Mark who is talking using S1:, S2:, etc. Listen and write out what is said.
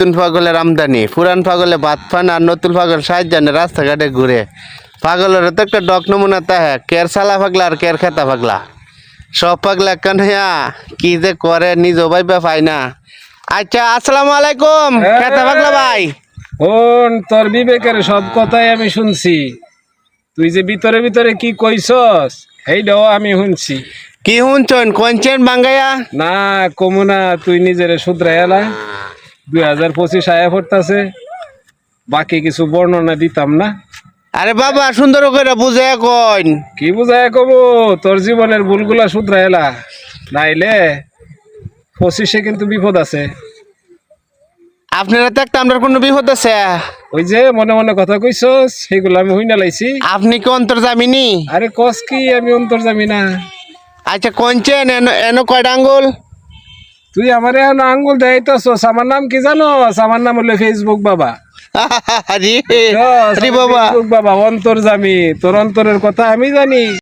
S1: নতুন পাগলের আমদানি, পুরান পাগলে ভাত পান আর নতুন পাগল সাহায্যানে রাস্তাঘাটে ঘুরে। পাগলের তো একটা ডক নমুনা তাহে, কের সালা পাগলা আর কের খেতা পাগলা। সব পাগলা কানয়া কি যে করে নিজ ভাইবা পাই না। আচ্ছা, আসসালামু আলাইকুম খেতা পাগলা ভাই।
S2: তোর বিবেকের সব কথাই আমি শুনছি। তুই যে ভিতরে ভিতরে কি কইছস সেইটাও আমি শুনছি।
S1: কি শুনছেন কইছেন বাঙ্গাইয়া?
S2: না কমু না, তুই নিজেরে শুধরাইলা। 2025 আয়া পড়তাছে, বাকি কিছু বর্ণনা দিতাম না।
S1: আরে বাবা সুন্দর করে বুঝে কইন।
S2: কি বুঝায় কব, তোর জীবনের ভুলগুলা শুধরাইলা, নাইলে 25-এ কিন্তু বিপদ আছে।
S1: আপনারা তো একটা আমার কোনো বিপদ আছে?
S2: ওই যে মনে মনে কথা কইছস সেগুলো আমি হইনা লাইছি।
S1: আপনি কি অন্তর্জামিনী?
S2: আরে কস কি, আমি অন্তর্জামি না।
S1: আচ্ছা কইছেন এনো কয়টা আঙ্গুল?
S2: তুই আমার এখন আঙ্গুল দেখাইতেছস। আমার নাম কি জানোস? আমার নাম হলো ফেসবুক বাবা।
S1: আরে বাবা,
S2: ফেসবুক বাবা অন্তর্জামি, তোর অন্তরের কথা আমি জানি।